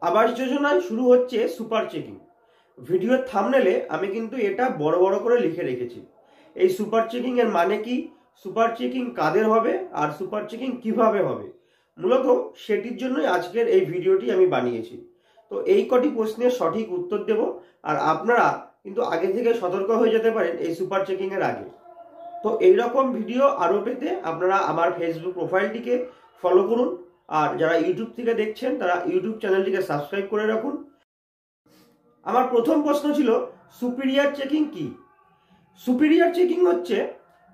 আবাস যোজনায় শুরু হচ্ছে সুপার চেকিং। ভিডিওর থাম্বনেলে আমি কিন্তু এটা বড় বড় করে লিখে রেখেছি। এই সুপার চেকিং এর মানে কি, সুপার চেকিং কাদের হবে, আর সুপার চেকিং কিভাবে হবে, মূলত সেটির জন্যই আজকের এই ভিডিওটি আমি বানিয়েছি। তো এই কটি প্রশ্নের সঠিক উত্তর দেব, আর আপনারা কিন্তু আগে থেকে সতর্ক হয়ে যেতে পারেন এই সুপার চেকিং এর আগে। তো এইরকম ভিডিও আরও পেতে আপনারা আমার ফেসবুক প্রোফাইলটিকে ফলো করুন, আর যারা ইউটিউব থেকে দেখছেন তারা ইউটিউব চ্যানেলটিকে সাবস্ক্রাইব করে রাখুন। আমার প্রথম প্রশ্ন ছিল সুপিরিয়র চেকিং কি। সুপিরিয়র চেকিং হচ্ছে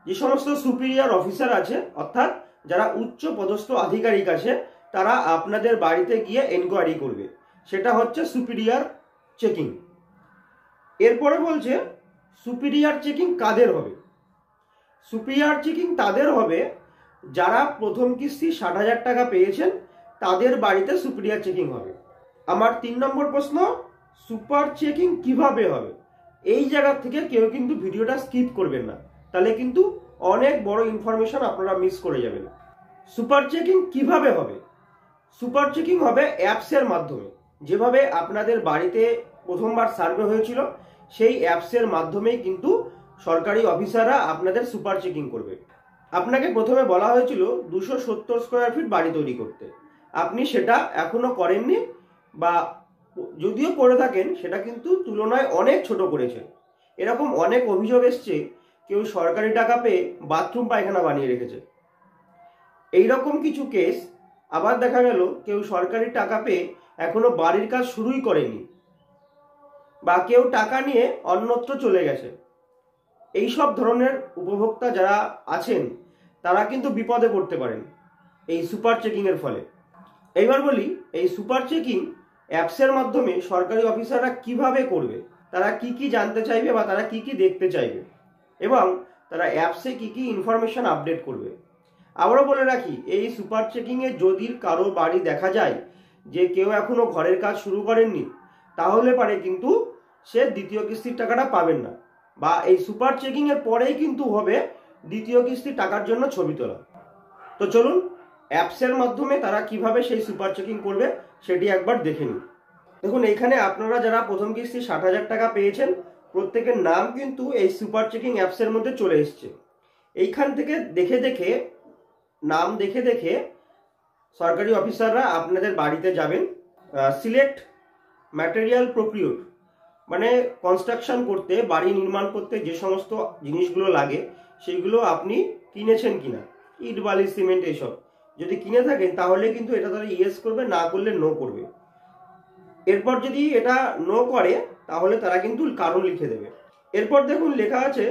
যে সমস্ত সুপিরিয়র অফিসার আছে, অর্থাৎ যারা উচ্চ পদস্থ আধিকারিক আছে, তারা আপনাদের বাড়িতে গিয়ে এনকোয়ারি করবে, সেটা হচ্ছে সুপিরিয়র চেকিং। এরপরে বলছে সুপিরিয়র চেকিং কাদের হবে। সুপিরিয়র চেকিং তাদের হবে যারা প্রথম কিস্তি 60,000 টাকা পেয়েছেন, তাদের বাড়িতে সুপিরিয়র চেকিং হবে। আমার 3 নম্বর প্রশ্ন, সুপার চেকিং কিভাবে হবে। এই জায়গা থেকে কেউ কিন্তু ভিডিওটা স্কিপ করবেন না, তাহলে কিন্তু অনেক বড় ইনফরমেশন আপনারা মিস করে যাবেন। সুপার চেকিং কিভাবে হবে। সুপার চেকিং হবে অ্যাপসের মাধ্যমে। যেভাবে আপনাদের বাড়িতে প্রথমবার সার্ভে হয়েছিল, সেই অ্যাপসের মাধ্যমেই কিন্তু সরকারি অফিসাররা আপনাদের সুপার চেকিং করবে। আপনাকে প্রথমে বলা হয়েছিল 270 স্কোয়ার ফিট বাড়ি তৈরি করতে, আপনি সেটা এখনো করেননি, বা যদিও করে থাকেন সেটা কিন্তু তুলনায় অনেক ছোট করেছে। এরকম অনেক অভিযোগ এসছে, কেউ সরকারি টাকা পেয়ে বাথরুম পায়খানা বানিয়ে রেখেছে। এইরকম কিছু কেস আবার দেখা গেল কেউ সরকারি টাকা পেয়ে এখনো বাড়ির কাজ শুরুই করেনি, বা কেউ টাকা নিয়ে অন্যত্র চলে গেছে। এই সব ধরনের উপভোক্তা যারা আছেন তারা কিন্তু বিপদে পড়তে পারেন এই সুপার চেকিং এর ফলে। এইবার বলি এই সুপার চেকিং অ্যাপসের মাধ্যমে সরকারি অফিসাররা কিভাবে করবে, তারা কি কি জানতে চাইবে বা তারা কি কি দেখতে চাইবে, এবং তারা অ্যাপসে কি কি ইনফরমেশন আপডেট করবে। আবারও বলে রাখি, এই সুপার চেকিং এ যদি কারো বাড়ি দেখা যায় যে কেউ এখনো ঘরের কাজ শুরু করেননি, তাহলে পারে কিন্তু সে দ্বিতীয় কিস্তির টাকাটা পাবেন না, বা এই সুপার চেকিং এর পরেই কিন্তু হবে দ্বিতীয় কিস্তির টাকার জন্য ছবি তোলা। তো চলুন অ্যাপসের মাধ্যমে তারা কিভাবে সেই সুপার চেকিং করবে সেটি একবার দেখে নিন। দেখুন, এইখানে আপনারা যারা প্রথম কিস্তি 60,000 টাকা পেয়েছেন, প্রত্যেকের নাম কিন্তু এই সুপার চেকিং অ্যাপসের মধ্যে চলে এসছে। এইখান থেকে দেখে দেখে, নাম দেখে দেখে সরকারি অফিসাররা আপনাদের বাড়িতে যাবেন। সিলেক্ট ম্যাটেরিয়াল প্রকিউর, মানে কনস্ট্রাকশন করতে, বাড়ি নির্মাণ করতে যে সমস্ত জিনিসগুলো লাগে সেইগুলো আপনি কিনেছেন কিনা, ইট বালি সিমেন্ট এইসব যদি কিনে থাকেন তাহলে কিন্তু এটা তারা ইয়েস করবে, না করলে নো করবে। এরপর যদি এটা নো করে তাহলে তারা কিন্তু কারণ লিখে দেবে। এরপর দেখুন লেখা আছে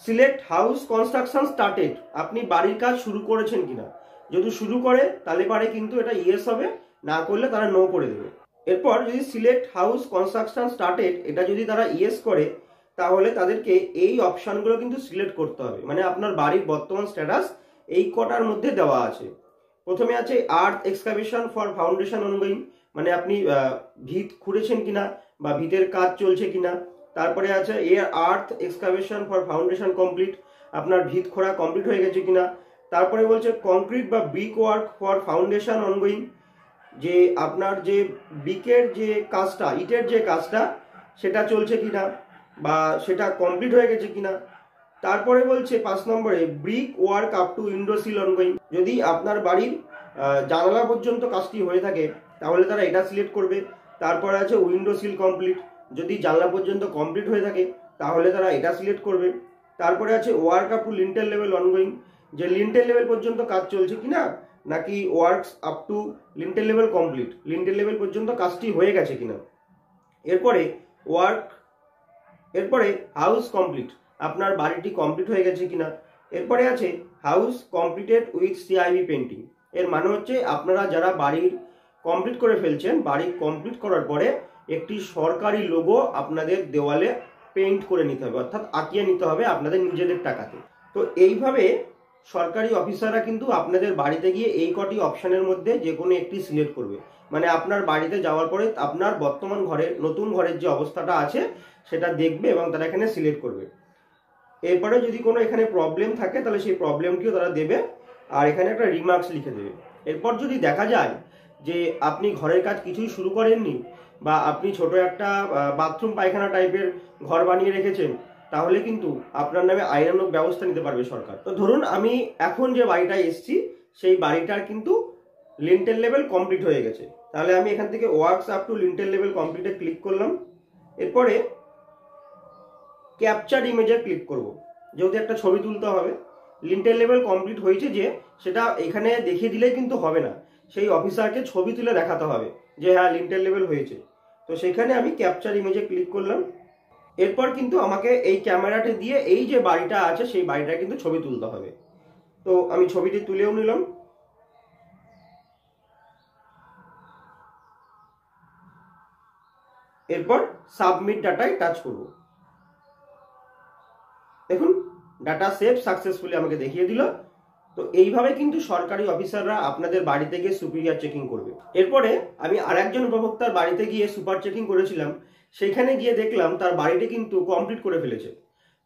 সিলেক্ট হাউস কনস্ট্রাকশন স্টার্টেড, আপনি বাড়ির কাজ শুরু করেছেন কিনা। যদি শুরু করে তাহলে পারে কিন্তু এটা ইয়েস হবে, না করলে তারা নো করে দেবে। এরপর যদি সিলেক্ট হাউস কনস্ট্রাকশন স্টার্টেড এটা যদি তারা ইয়েস করে, তাহলে তাদেরকে এই অপশনগুলো কিন্তু সিলেক্ট করতে হবে। মানে আপনার বাড়ির বর্তমান স্ট্যাটাস এই কটার মধ্যে দেওয়া আছে। প্রথমে আছে আর্থ এক্সকাভেশন ফর ফাউন্ডেশন অনগোয়িং, মানে আপনি ভিত খুঁড়েছেন কিনা বা ভিতের কাজ চলছে কিনা। তারপরে আছে আর্থ এক্সকাভেশন ফর ফাউন্ডেশন কমপ্লিট, আপনার ভিত খোঁড়া কমপ্লিট হয়ে গেছে কিনা। তারপরে বলছে কংক্রিট বা brick work for foundation ongoing, যে আপনার যে ব্রিকের যে কাজটা, ইটের যে কাজটা সেটা চলছে কিনা বা সেটা কমপ্লিট হয়ে গেছে কিনা। তারপরে বলছে 5 নম্বরে brick work up to window seal ongoing, যদি আপনার বাড়ির জানালা পর্যন্ত কাজটি হয়ে থাকে তাহলে তারা এটা সিলেক্ট করবে। তারপরে আছে উইন্ডো সিল কমপ্লিট, যদি জানলা পর্যন্ত কমপ্লিট হয়ে থাকে তাহলে তারা এটা সিলেক্ট করবে। তারপরে আছে work up to lintel level ongoing, যে লিন্টেল লেভেল পর্যন্ত কাজ চলছে কিনা, নাকি works up to lintel level complete, lintel level পর্যন্ত কাজটি হয়ে গেছে কিনা। এরপরে হাউস কমপ্লিট, আপনার বাড়িটি কমপ্লিট হয়ে গেছে কিনা। এরপরে আছে house completed with CIB painting, এর মানে হচ্ছে আপনারা যারা বাড়ির কমপ্লিট করে ফেলছেন, বাড়ি কমপ্লিট করার পরে একটি সরকারি লোগো আপনাদের দেওয়ালে পেইন্ট করে নিতে হবে, অর্থাৎ আঁকিয়ে নিতে হবে আপনাদের নিজেদের টাকাতে। তো এইভাবে সরকারি অফিসাররা কিন্তু আপনাদের বাড়িতে গিয়ে এই কটি অপশনের মধ্যে যে কোনো একটি সিলেক্ট করবে। মানে আপনার বাড়িতে যাওয়ার পরে আপনার বর্তমান ঘরের, নতুন ঘরের যে অবস্থাটা আছে সেটা দেখবে এবং তারা এখানে সিলেক্ট করবে। এরপরে যদি কোনো এখানে প্রবলেম থাকে তাহলে সেই প্রবলেমটিও তারা দেবে, আর এখানে একটা রিমার্কস লিখে দেবে। এরপর যদি দেখা যায় যে আপনি ঘরের কাজ কিছুই শুরু করেননি, বা আপনি ছোট একটা বাথরুম পায়খানা টাইপের ঘর বানিয়ে রেখেছেন, তাহলে কিন্তু আপনার নামে আইনানুগ ব্যবস্থা নিতে পারবে সরকার। তো ধরুন আমি এখন যে বাড়িটায় এসেছি সেই বাড়িটার কিন্তু লিন্টেল লেভেল কমপ্লিট হয়ে গেছে, তাহলে আমি এখান থেকে works up to lintel level কমপ্লিটে ক্লিক করলাম। এরপরে ক্যাপচার ইমেজে ক্লিক করব, যেহেতু একটা ছবি তুলতে হবে। লিন্টেল লেভেল কমপ্লিট হয়েছে যে সেটা এখানে দেখিয়ে দিলেই কিন্তু হবে না, সেই অফিসারকে ছবি তুলে দেখাতে হবে যে হ্যাঁ লিন্টেল লেভেল হয়েছে। তো সেখানে আমি ক্যাপচার ইমেজে ক্লিক করলাম। এরপর কিন্তু আমাকে এই ক্যামেরাটা দিয়ে এই যে বাড়িটা আছে সেই বাড়িটা কিন্তু ছবি তুলতে হবে। তো আমি ছবিটি তুলেও নিলাম। এরপর সাবমিট ডাটায় টাচ করব। দেখুন ডাটা সেভ সাকসেসফুলি আমাকে দেখিয়ে দিল। তো এইভাবে কিন্তু সরকারি অফিসাররা আপনাদের বাড়িতে গিয়ে সুপিরিয়ার চেকিং করবে। এরপরে আমি আরেকজন উপভোক্তার বাড়িতে গিয়ে সুপার চেকিং করেছিলাম, সেখানে গিয়ে দেখলাম তার বাড়িটি কিন্তু কমপ্লিট করে ফেলেছে।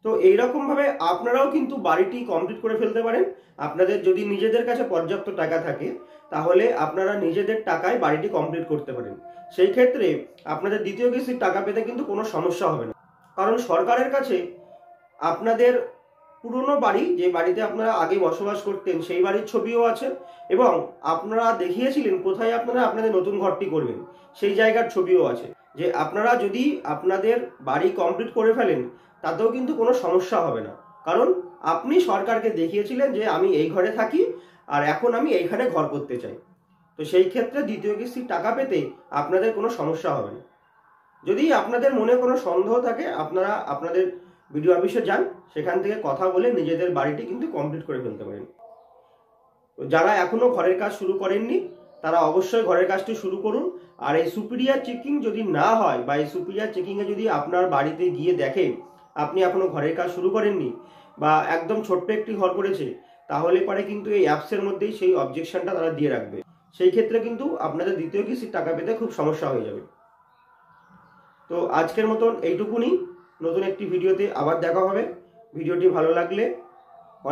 তো এইরকম ভাবে আপনারাও কিন্তু বাড়িটি কমপ্লিট করে ফেলতে পারেন। আপনাদের যদি নিজেদের কাছে পর্যাপ্ত টাকা থাকে তাহলে আপনারা নিজেদের টাকায় বাড়িটি কমপ্লিট করতে পারেন। সেই ক্ষেত্রে আপনাদের দ্বিতীয় কিস্তির টাকা পেতে কিন্তু কোনো সমস্যা হবে না, কারণ সরকারের কাছে আপনাদের পুরনো বাড়ি, যে বাড়িতে আপনারা আগে বসবাস করতেন সেই বাড়ির ছবিও আছে, এবং আপনারা দেখিয়েছিলেন কোথায় আপনারা আপনাদের নতুন ঘরটি করবেন সেই জায়গার ছবিও আছে। যে আপনারা যদি আপনাদের বাড়ি কমপ্লিট করে ফেলেন তাতেও কিন্তু কোনো সমস্যা হবে না, কারণ আপনি সরকারকে দেখিয়েছিলেন যে আমি এই ঘরে থাকি আর এখন আমি এইখানে ঘর করতে চাই। তো সেই ক্ষেত্রে দ্বিতীয় কিস্তির টাকা পেতে আপনাদের কোনো সমস্যা হবে না। যদি আপনাদের মনে কোনো সন্দেহ থাকে আপনারা আপনাদের ভিডিও অফিসে যান, সেখান থেকে কথা বলে নিজেদের বাড়িটি কিন্তু কমপ্লিট করে ফেলতে পারেন। যারা এখনো ঘরের কাজ শুরু করেননি তারা অবশ্যই ঘরের কাজটি শুরু করুন। আর এই সুপিরিয়ার চেকিং যদি না হয়, বা এই সুপিরিয়ার চেকিং এ যদি আপনার বাড়িতে গিয়ে দেখে আপনি এখনো ঘরের কাজ শুরু করেননি বা একদম ছোট্ট একটি ঘর করেছে, তাহলে পরে কিন্তু এই অ্যাপসের মধ্যেই সেই অবজেকশনটা তারা দিয়ে রাখবে। সেই ক্ষেত্রে কিন্তু আপনাদের দ্বিতীয় কিস্তির টাকা পেতে খুব সমস্যা হয়ে যাবে। তো আজকের মতন এইটুকুনি। নতুন একটি ভিডিওতে আবার দেখা হবে। ভিডিওটি ভালো লাগলে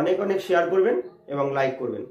অনেক অনেক শেয়ার করবেন এবং লাইক করবেন।